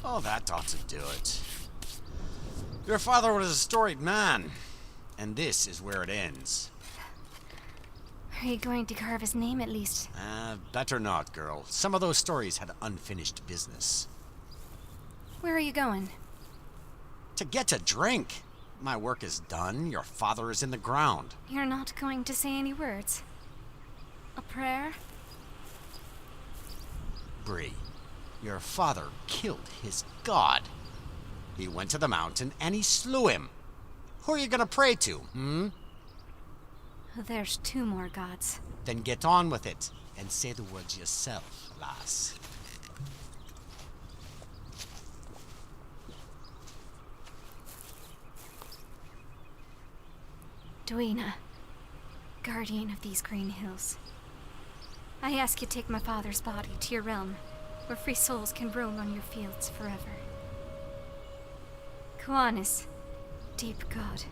Oh, that ought to do it. Your father was a storied man, and this is where it ends. Are you going to carve his name at least? Better not, girl. Some of those stories had unfinished business. Where are you going? To get a drink. My work is done. Your father is in the ground. You're not going to say any words? A prayer? Bree, your father killed his god. He went to the mountain and he slew him. Who are you gonna pray to, There's 2 more gods. Then get on with it and say the words yourself, lass. Duina, guardian of these green hills. I ask you take my father's body to your realm, where free souls can roam on your fields forever. Kuanis, deep god,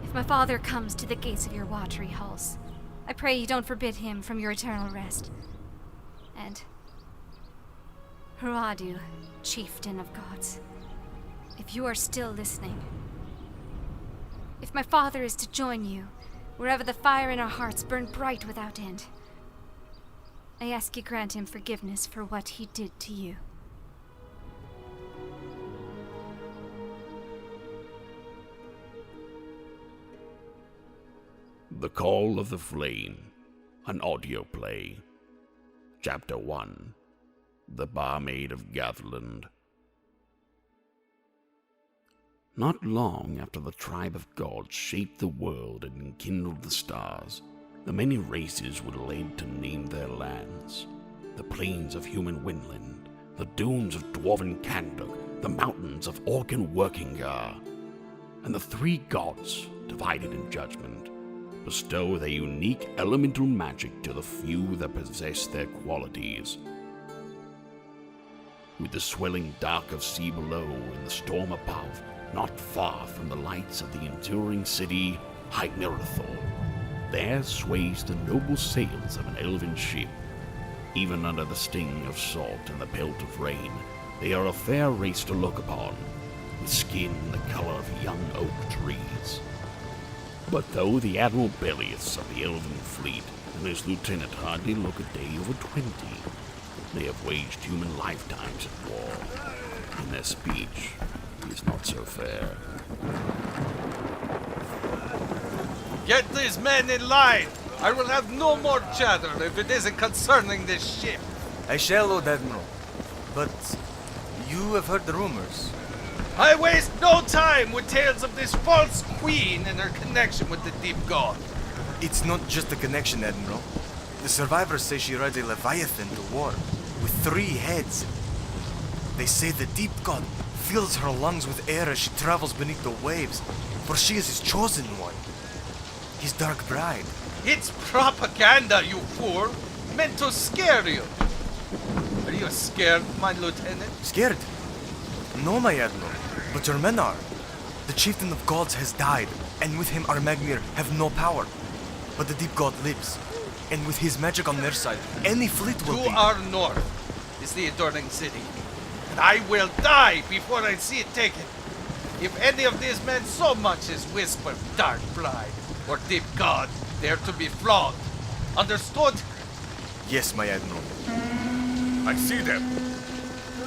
if my father comes to the gates of your watery halls, I pray you don't forbid him from your eternal rest. And Huadu, Chieftain of Gods, if you are still listening, if my father is to join you, wherever the fire in our hearts burn bright without end, I ask you grant him forgiveness for what he did to you. The Call of the Flame, an audio play. Chapter 1, The Barmaid of Gathland. Not long after the tribe of gods shaped the world and enkindled the stars, the many races were led to name their lands. The plains of human Winland, the dunes of dwarven Kanduk, the mountains of Orcan Workingar, and the 3 gods, divided in judgment, bestow their unique elemental magic to the few that possess their qualities. With the swelling dark of sea below and the storm above, not far from the lights of the enduring city, High Mirathor, there sways the noble sails of an elven ship. Even under the sting of salt and the pelt of rain, they are a fair race to look upon, with skin the color of young oak trees. But though the Admiral Bellius of the Elven Fleet and his lieutenant hardly look a day over 20, they have waged human lifetimes at war, and their speech is not so fair. Get these men in line! I will have no more chatter if it isn't concerning this ship. I shall, Lord Admiral. But you have heard the rumors. I waste no time with tales of this false queen and her connection with the deep god. It's not just a connection, Admiral. The survivors say she rides a leviathan to war, with 3 heads. They say the deep god fills her lungs with air as she travels beneath the waves, for she is his chosen one. His dark bride. It's propaganda, you fool! Meant to scare you. Are you scared, my lieutenant? Scared? No, my Admiral, but your men are. The Chieftain of Gods has died, and with him our Magmir have no power. But the deep god lives, and with his magic on their side, any fleet will To our north is the Adorning City, and I will die before I see it taken. If any of these men so much as whisper dark bride or deep god, they are to be flogged. Understood? Yes, my Admiral. I see them.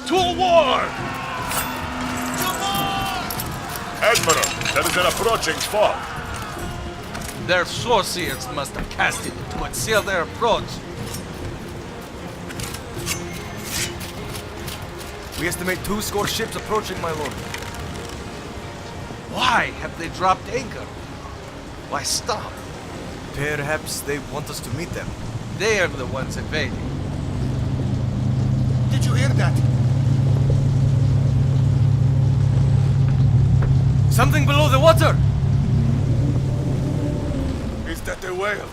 To war! Admiral, there is an approaching fog. Their sorcerers must have cast it to conceal their approach. We estimate 20 ships approaching, my lord. Why have they dropped anchor? Why stop? Perhaps they want us to meet them. They are the ones invading. Did you hear that? Something below the water! Is that a whale?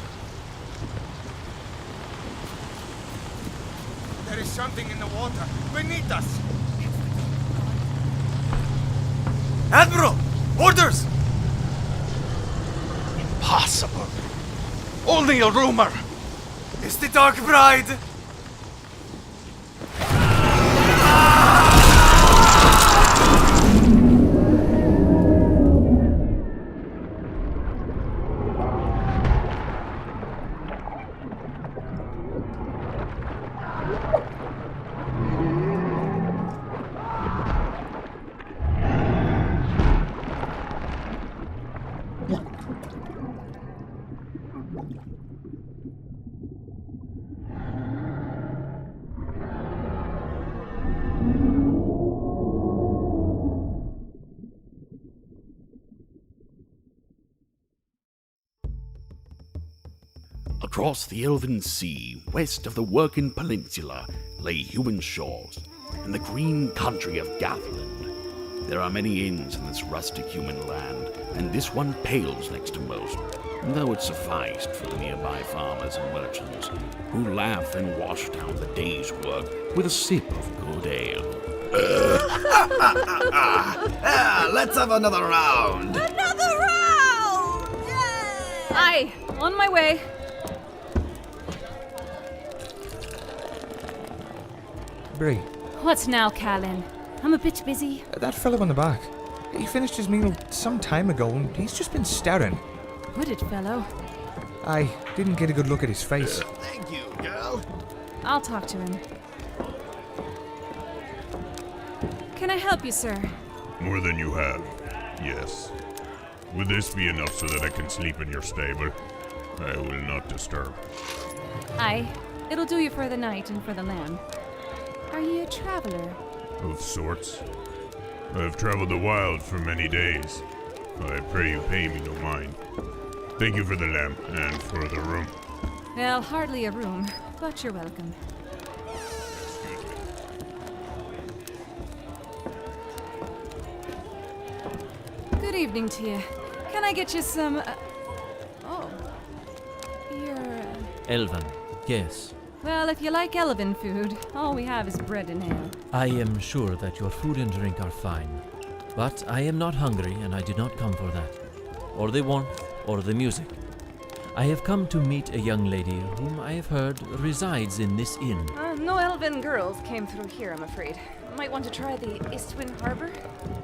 There is something in the water beneath us. Admiral! Orders! Impossible. Only a rumor. It's the Dark Bride! Across the Elven Sea, west of the Working Peninsula, lay human shores, in the green country of Gathland. There are many inns in this rustic human land, and this one pales next to most, though it sufficed for the nearby farmers and merchants, who laugh and wash down the day's work with a sip of good ale. Let's have another round! Another round! Yay! Aye, on my way. Bree, What's now, Callan? I'm a bit busy. that fellow on the back. He finished his meal some time ago and he's just been staring. Hooded fellow. I didn't get a good look at his face. Thank you, girl. I'll talk to him. Can I help you, sir? More than you have, yes. Would this be enough so that I can sleep in your stable? I will not disturb. Aye. It'll do you for the night and for the lamb. Are you a traveler? Of sorts. I have traveled the wild for many days. I pray you pay me no mind. Thank you for the lamp and for the room. Well, hardly a room, but you're welcome. Good evening to you. Can I get you some... Oh. You're... Elvan, yes. Well, if you like Elven food, all we have is bread and ale. I am sure that your food and drink are fine. But I am not hungry, and I did not come for that. Or the warmth, or the music. I have come to meet a young lady whom I have heard resides in this inn. No Elven girls came through here, I'm afraid. Might want to try the Istwin Harbor.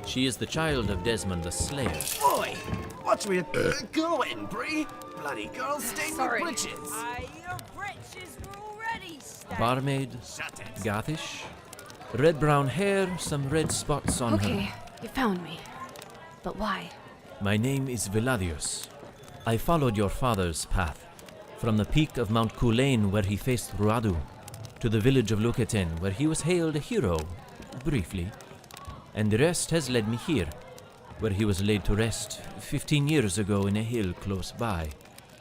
She is the child of Desmond the Slayer. Oi! Watch where you're going, Bree. Bloody girl, stay Sorry. with britches. Your britches were already stacked. Barmaid, Shut it. Gathish, red-brown hair, some red spots on her. Okay, you found me. But why? My name is Villadius. I followed your father's path, from the peak of Mount Culain where he faced Ruadu, to the village of Lucaten where he was hailed a hero, briefly, and the rest has led me here, where he was laid to rest 15 years ago in a hill close by.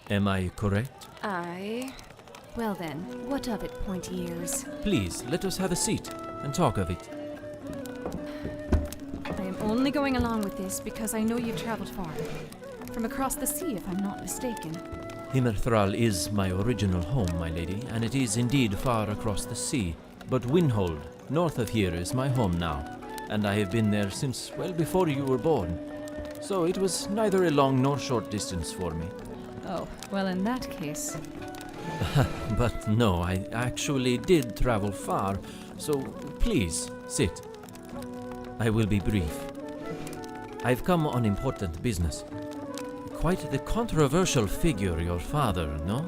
Am I correct? Aye. Well then, what of it, pointy ears? Please, let us have a seat and talk of it. I am only going along with this because I know you've traveled far. From across the sea, if I'm not mistaken. Himmerthral is my original home, my lady, and it is indeed far across the sea. But Winhold, north of here, is my home now, and I have been there since well before you were born. So it was neither a long nor short distance for me. Oh, well in that case. But no, I actually did travel far, so please, sit. I will be brief. I've come on important business. Quite the controversial figure, your father, no?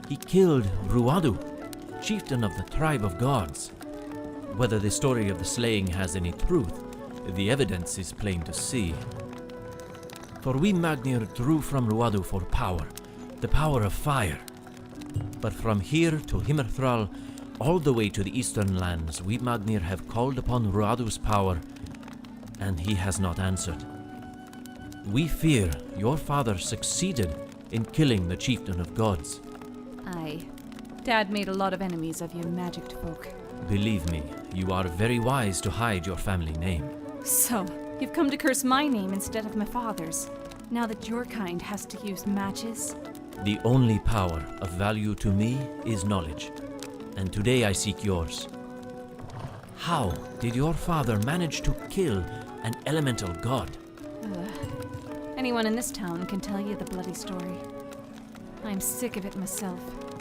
He killed Ruadu, Chieftan of the Tribe of Gods. Whether the story of the slaying has any truth, the evidence is plain to see. For we Magnir drew from Ruadu for power, the power of fire. But from here to Himmerthral, all the way to the eastern lands, we Magnir have called upon Ruadu's power, and he has not answered. We fear your father succeeded in killing the Chieftain of Gods. Aye. Dad made a lot of enemies of you magicked folk. Believe me, you are very wise to hide your family name. So, you've come to curse my name instead of my father's, now that your kind has to use matches? The only power of value to me is knowledge, and today I seek yours. How did your father manage to kill an elemental god? Anyone in this town can tell you the bloody story. I'm sick of it myself.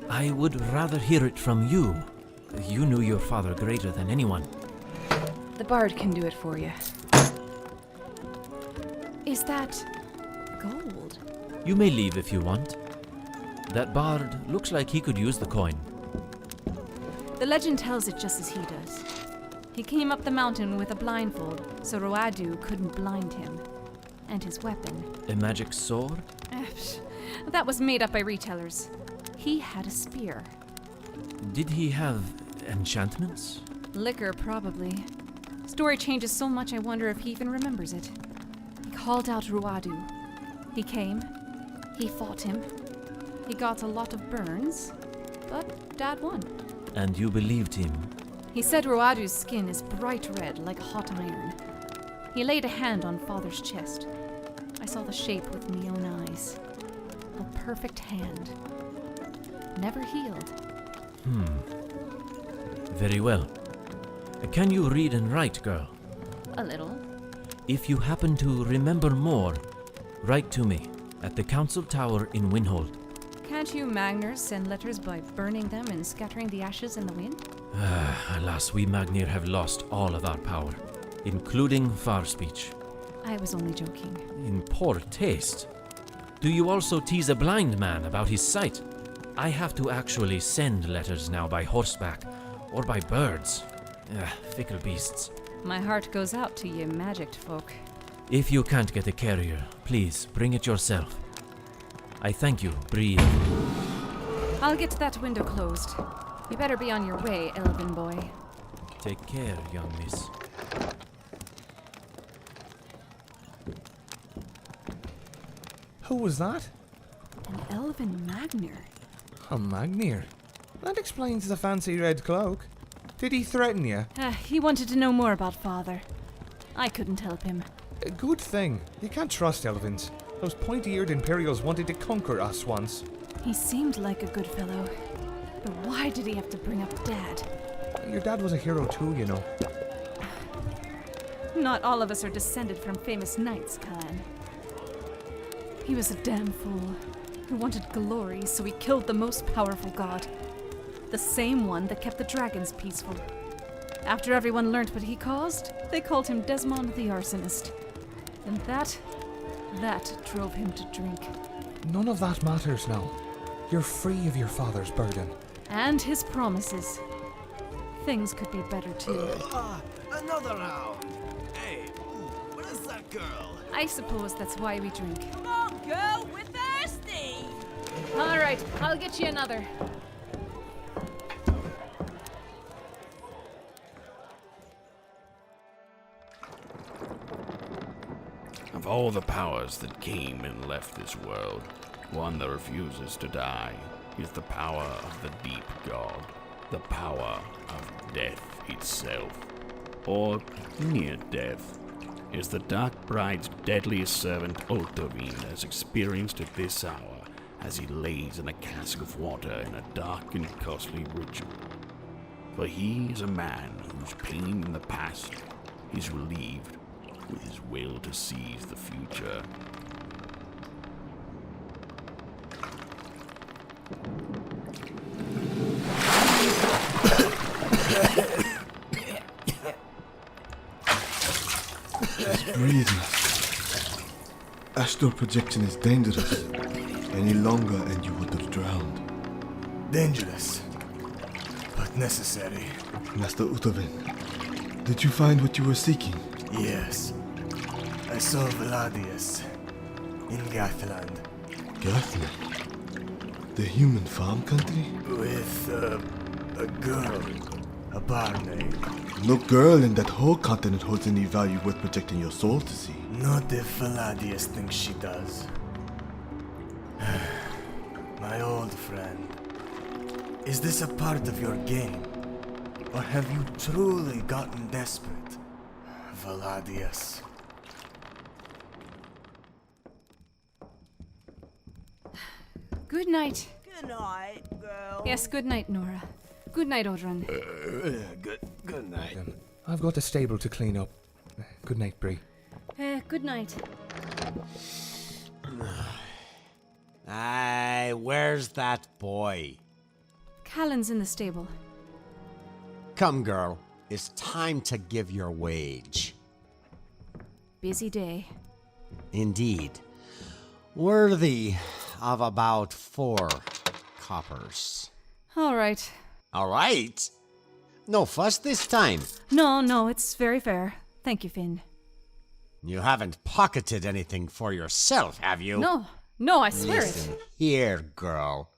I would rather hear it from you. You knew your father greater than anyone. The bard can do it for you. Is that gold? You may leave if you want. That bard looks like he could use the coin. The legend tells it just as he does. He came up the mountain with a blindfold, so Ruadu couldn't blind him. And his weapon. A magic sword? That was made up by retailers. He had a spear. Did he have enchantments? Liquor, probably. Story changes so much I wonder if he even remembers it. He called out Ruadu. He came. He fought him. He got a lot of burns, but Dad won. And you believed him? He said Roadu's skin is bright red like hot iron. He laid a hand on Father's chest. I saw the shape with my own eyes. A perfect hand. Never healed. Very well. Can you read and write, girl? A little. If you happen to remember more, write to me at the Council Tower in Winhold. Can't you Magners send letters by burning them and scattering the ashes in the wind? Alas, we Magnir have lost all of our power, including far speech. I was only joking. In poor taste. Do you also tease a blind man about his sight? I have to actually send letters now by horseback or by birds. Fickle beasts. My heart goes out to you magicked folk. If you can't get a carrier, please bring it yourself. I thank you, Bree. I'll get that window closed. You better be on your way, Elvan boy. Take care, young miss. Who was that? An Elvan Magnir. A Magnir? That explains the fancy red cloak. Did he threaten you? He wanted to know more about Father. I couldn't help him. A good thing. You can't trust Elvins. Those pointy-eared Imperials wanted to conquer us once. He seemed like a good fellow. But why did he have to bring up Dad? Your dad was a hero too, you know. Not all of us are descended from famous knights, Khan. He was a damn fool who wanted glory, so he killed the most powerful god. The same one that kept the dragons peaceful. After everyone learnt what he caused, they called him Desmond the Arsonist. And that drove him to drink. None of that matters now. You're free of your father's burden. And his promises. Things could be better too. Another round. Hey, where's that girl? I suppose that's why we drink. Come on, girl, we're thirsty. All right, I'll get you another. Of all the powers that came and left this world, one that refuses to die is the power of the deep god, the power of death itself, or near death, is the Dark Bride's deadliest servant Ultovin has experienced at this hour as he lays in a cask of water in a dark and costly ritual. For he is a man whose pain in the past is relieved with his will to seize the future. He's breathing. Astral projection is dangerous. Any longer and you would have drowned. Dangerous, but necessary. Master Utovin, did you find what you were seeking? Yes. I saw Villadius in Gathland. Gathland? The human farm country? With a girl, a barmaid. No girl in that whole continent holds any value worth projecting your soul to see. Not if Villadius thinks she does. My old friend, is this a part of your game? Or have you truly gotten desperate? Villadius. Good night. Good night, girl. Yes, good night, Nora. Good night, Odrun. Good night. I've got a stable to clean up. Good night, Bree. Good night. Aye, where's that boy? Callan's in the stable. Come, girl. It's time to give your wage. Busy day. Indeed. Worthy of about 4 coppers. All right. All right? No fuss this time. No, it's very fair. Thank you, Finn. You haven't pocketed anything for yourself, have you? No, I swear Listen it. here, girl.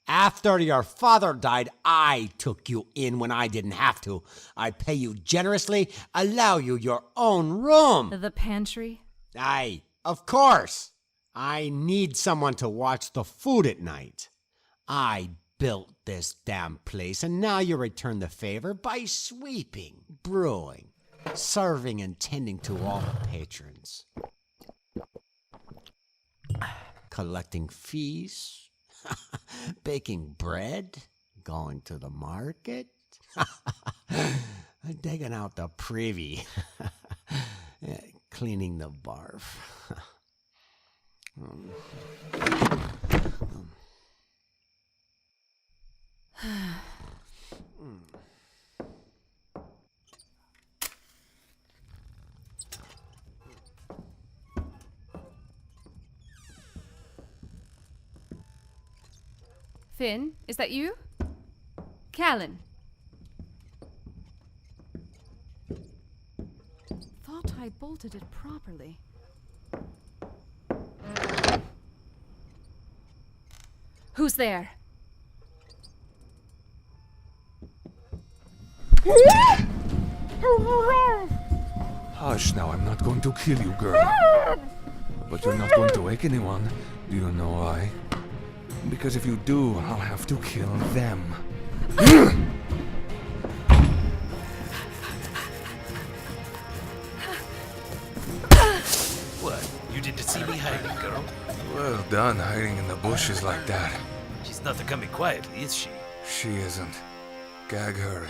After your father died, I took you in when I didn't have to. I pay you generously, allow you your own room. The pantry? Aye, of course. I need someone to watch the food at night. I built this damn place, and now you return the favor by sweeping, brewing, serving, and tending to all the patrons. Collecting fees, baking bread, going to the market, digging out the privy, cleaning the barf. Finn, is that you? Callan. Thought I bolted it properly. Who's there? Hush now, I'm not going to kill you, girl. But you're not going to wake anyone. Do you know why? Because if you do, I'll have to kill them. What? You didn't see me hiding, girl? Well done, hiding in the bushes like that. She's not coming quietly, is she? She isn't. Gag her.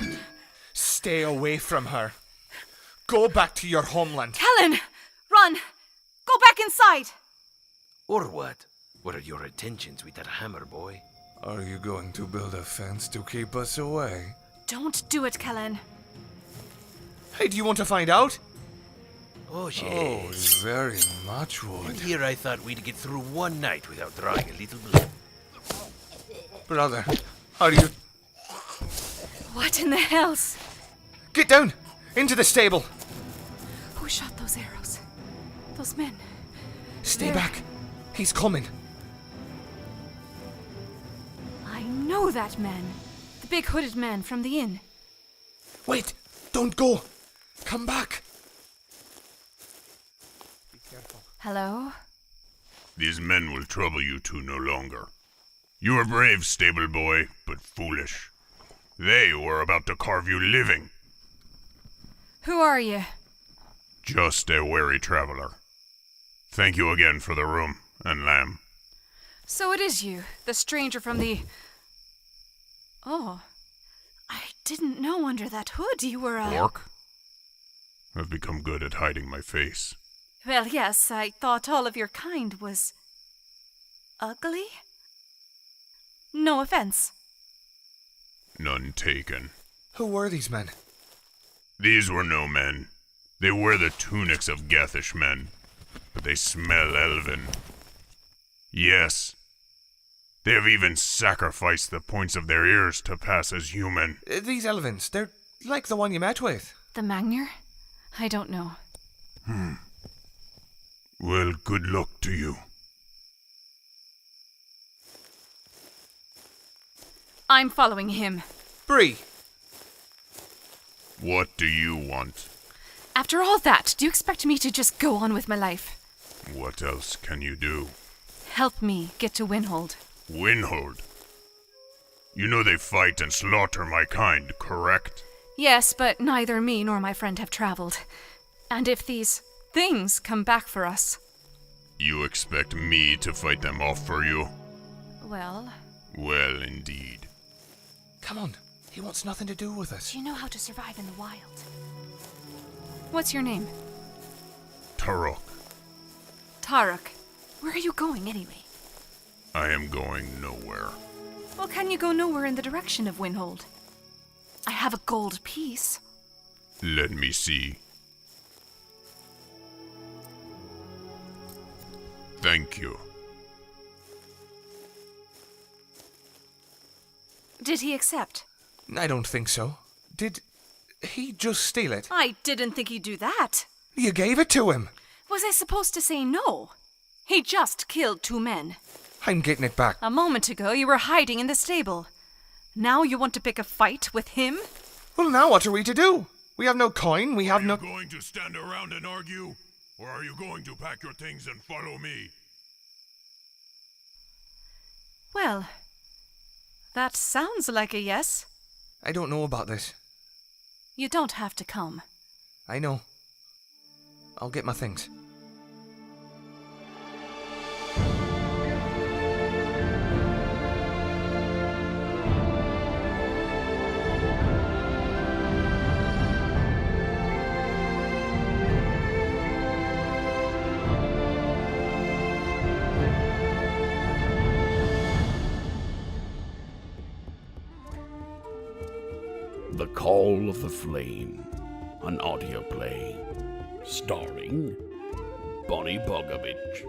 Stay away from her. Go back to your homeland. Callan! Run! Go back inside! Or what? What are your intentions with that hammer, boy? Are you going to build a fence to keep us away? Don't do it, Callan. Hey, do you want to find out? Oh, yes. Oh, you very much would. And here I thought we'd get through one night without drawing a little blood. Brother, are you... What in the hells? Get down! Into the stable! Who shot those arrows? Those men. Stay back. He's coming. I know that man. The big hooded man from the inn. Wait! Don't go! Come back! Be careful. Hello? These men will trouble you two no longer. You are brave, stable boy, but foolish. They were about to carve you living. Who are you? Just a weary traveler. Thank you again for the room and lamb. So it is you, the stranger from the... Oh. I didn't know under that hood you were a... Orc? I've become good at hiding my face. Well, yes, I thought all of your kind was... ugly? No offense. None taken. Who were these men? These were no men. They wear the tunics of Gathish men, but they smell elven. Yes. They have even sacrificed the points of their ears to pass as human. These elvins, they're like the one you met with. The Magner? I don't know. Well, good luck to you. I'm following him. Bree! What do you want? After all that, do you expect me to just go on with my life? What else can you do? Help me get to Winhold. Winhold? You know they fight and slaughter my kind, correct? Yes, but neither me nor my friend have traveled. And if these things come back for us... You expect me to fight them off for you? Well... Well, indeed. Come on, he wants nothing to do with us. Do you know how to survive in the wild? What's your name? Turok. Tarok. Where are you going anyway? I am going nowhere. Well, can you go nowhere in the direction of Winhold? I have a gold piece. Let me see. Thank you. Did he accept? I don't think so. Did he just steal it? I didn't think he'd do that. You gave it to him. Was I supposed to say no? He just killed 2 men. I'm getting it back. A moment ago, you were hiding in the stable. Now you want to pick a fight with him? Well, now what are we to do? We have no coin, we have no... Are you going to stand around and argue? Or are you going to pack your things and follow me? Well, That sounds like a yes. I don't know about this. You don't have to come. I know. I'll get my things. The Call of the Flame, an audio play, starring Bonnie Bogovich,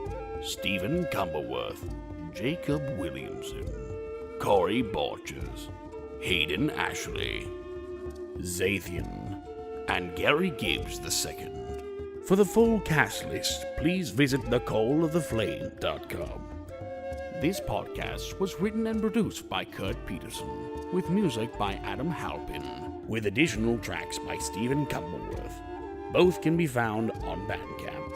Stephen Cumberworth, Jacob Williamson, Corey Borges, Hayden Ashley, Zathian, and Gary Gibbs II. For the full cast list, please visit thecalloftheflame.com. This podcast was written and produced by Kurt Peterson, with music by Adam Halpin, with additional tracks by Stephen Cumberworth. Both can be found on Bandcamp.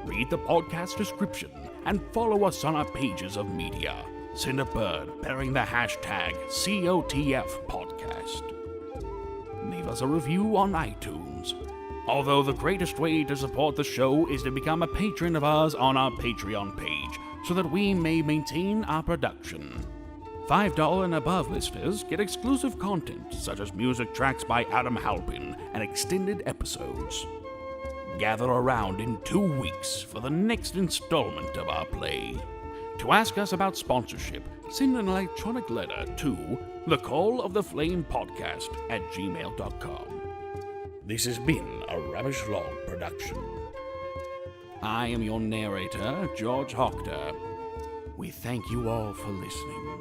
Read the podcast description and follow us on our pages of media. Send a bird bearing the hashtag COTFpodcast. Leave us a review on iTunes. Although the greatest way to support the show is to become a patron of ours on our Patreon page, so that we may maintain our production. $5 and above listeners get exclusive content such as music tracks by Adam Halpin and extended episodes. Gather around in 2 weeks for the next installment of our play. To ask us about sponsorship, send an electronic letter to thecalloftheflamepodcast@gmail.com. This has been a Rubbish Log production. I am your narrator, George Hochter. We thank you all for listening.